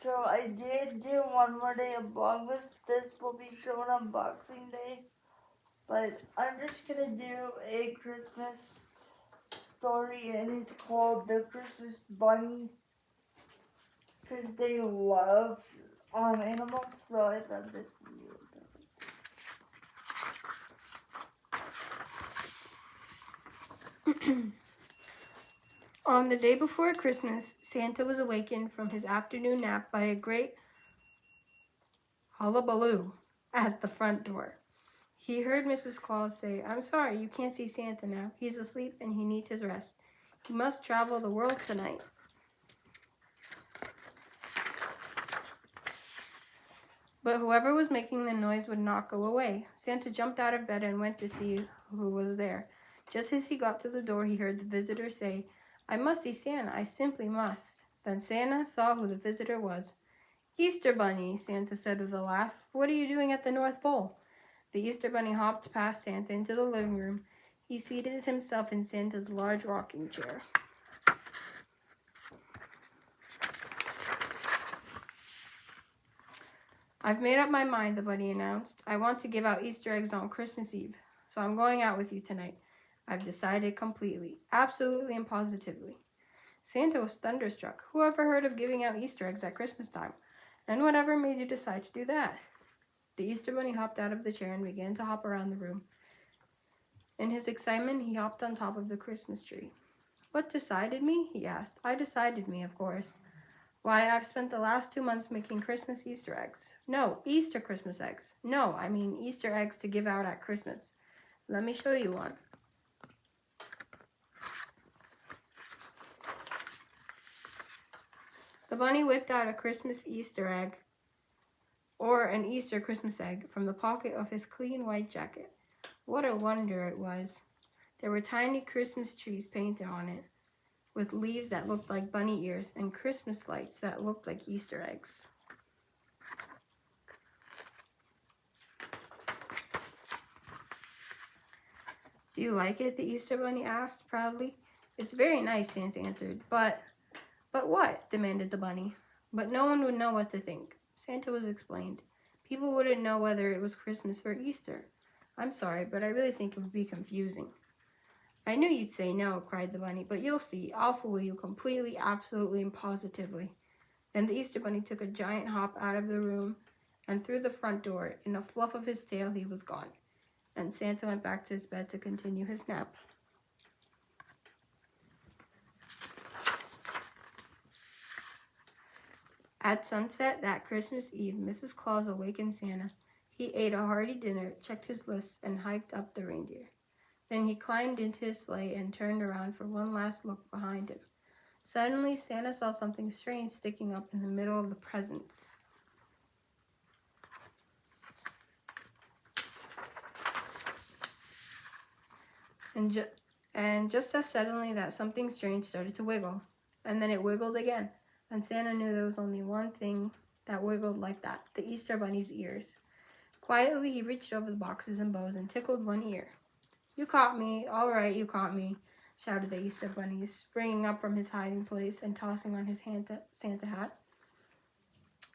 So I did do one more day of vlogmas. This will be shown on Boxing Day. But I'm just gonna do a Christmas story, and it's called The Christmas Bunny. Because they love animals, so I thought this would be perfect. On the day before Christmas, Santa was awakened from his afternoon nap by a great hullabaloo at the front door. He heard Mrs. Claus say, "I'm sorry, you can't see Santa now. He's asleep and he needs his rest. He must travel the world tonight." But whoever was making the noise would not go away. Santa jumped out of bed and went to see who was there. Just as he got to the door, he heard the visitor say, "I must see Santa. I simply must." Then Santa saw who the visitor was. "Easter Bunny," Santa said with a laugh. "What are you doing at the North Pole?" The Easter Bunny hopped past Santa into the living room. He seated himself in Santa's large rocking chair. "I've made up my mind," the bunny announced. "I want to give out Easter eggs on Christmas Eve, so I'm going out with you tonight. I've decided completely, absolutely and positively." Santa was thunderstruck. "Who ever heard of giving out Easter eggs at Christmas time? And whatever made you decide to do that?" The Easter Bunny hopped out of the chair and began to hop around the room. In his excitement, he hopped on top of the Christmas tree. "What decided me?" he asked. "I decided me, of course. Why, I've spent the last 2 months making Christmas Easter eggs. No, Easter Christmas eggs. No, I mean Easter eggs to give out at Christmas. Let me show you one." The bunny whipped out a Christmas Easter egg, or an Easter Christmas egg, from the pocket of his clean white jacket. What a wonder it was. There were tiny Christmas trees painted on it, with leaves that looked like bunny ears and Christmas lights that looked like Easter eggs. "Do you like it?" the Easter Bunny asked proudly. "It's very nice," Santa answered. But what?" demanded the bunny. "But no one would know what to think." Santa was explained. "People wouldn't know whether it was Christmas or Easter. I'm sorry, but I really think it would be confusing." "I knew you'd say no," cried the bunny, "but you'll see. I'll fool you completely, absolutely, and positively." Then the Easter Bunny took a giant hop out of the room and through the front door. In a fluff of his tail, he was gone, and Santa went back to his bed to continue his nap. At sunset that Christmas Eve, Mrs. Claus awakened Santa. He ate a hearty dinner, checked his list, and hiked up the reindeer. Then he climbed into his sleigh and turned around for one last look behind him. Suddenly, Santa saw something strange sticking up in the middle of the presents. And just as suddenly, that something strange started to wiggle, and then it wiggled again. And Santa knew there was only one thing that wiggled like that: the Easter Bunny's ears. Quietly, he reached over the boxes and bows and tickled one ear. "You caught me, all right, you caught me," shouted the Easter Bunny, springing up from his hiding place and tossing on his Santa hat.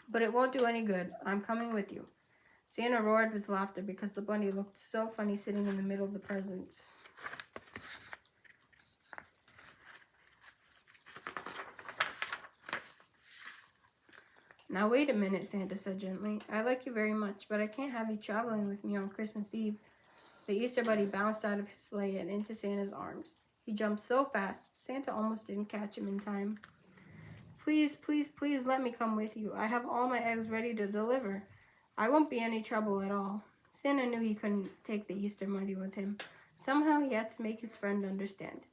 "But it won't do any good. I'm coming with you." Santa roared with laughter because the bunny looked so funny sitting in the middle of the presents. "Now wait a minute," Santa said gently. "I like you very much, but I can't have you traveling with me on Christmas Eve." The Easter Bunny bounced out of his sleigh and into Santa's arms. He jumped so fast, Santa almost didn't catch him in time. "Please, please, please let me come with you. I have all my eggs ready to deliver. I won't be any trouble at all." Santa knew he couldn't take the Easter Bunny with him. Somehow he had to make his friend understand.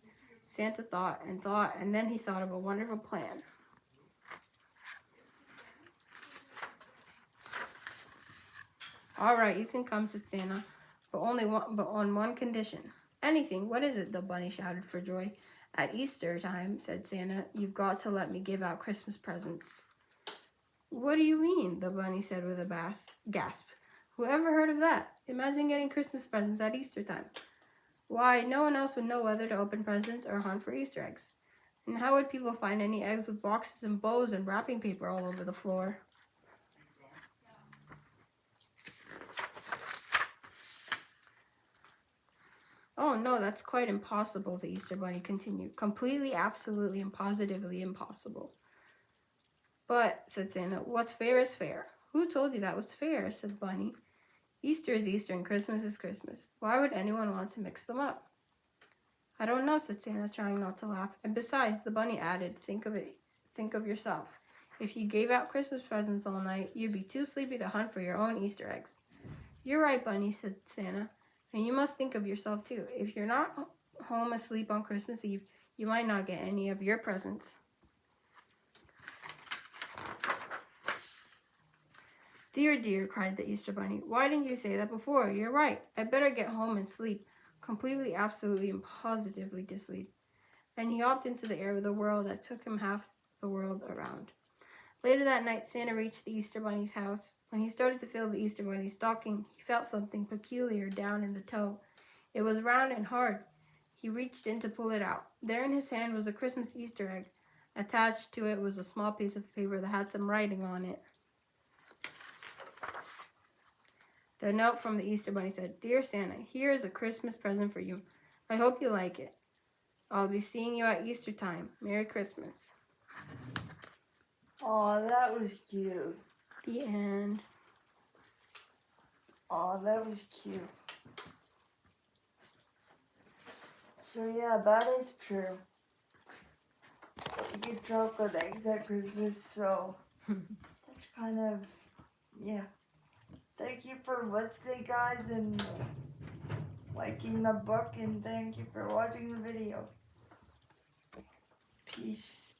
Santa thought, and then he thought of a wonderful plan. "All right, you can come," said Santa, but on one condition." "Anything? What is it?" the bunny shouted for joy. "At Easter time," said Santa, "you've got to let me give out Christmas presents." "What do you mean?" the bunny said with a gasp. "Who ever heard of that? Imagine getting Christmas presents at Easter time. Why, no one else would know whether to open presents or hunt for Easter eggs. And how would people find any eggs with boxes and bows and wrapping paper all over the floor? Oh no, that's quite impossible, the Easter Bunny continued. Completely, absolutely, and positively impossible. But, said Santa, what's fair is fair. Who told you that was fair? Said Bunny. Easter is Easter and Christmas is Christmas. Why would anyone want to mix them up? I don't know, said Santa, trying not to laugh. And besides, the bunny added, think of yourself. If you gave out Christmas presents all night, you'd be too sleepy to hunt for your own Easter eggs. You're right, Bunny, said Santa. And you must think of yourself too. If you're not home asleep on Christmas Eve, you might not get any of your presents. Dear, dear, cried the Easter Bunny. Why didn't you say that before? You're right. I better get home and sleep. Completely, absolutely, and positively to sleep. And he hopped into the air of the world that took him half the world around. Later that night, Santa reached the Easter Bunny's house. When he started to fill the Easter Bunny's stocking, he felt something peculiar down in the toe. It was round and hard. He reached in to pull it out. There in his hand was a Christmas Easter egg. Attached to it was a small piece of paper that had some writing on it. The note from the Easter Bunny said, Dear Santa, here is a Christmas present for you. I hope you like it. I'll be seeing you at Easter time. Merry Christmas. Aw, that was cute. The end. Aw, that was cute. So yeah, that is true. You get chocolate eggs at Christmas, so that's kind of, yeah. Thank you for listening, guys, and liking the book, and thank you for watching the video. Peace.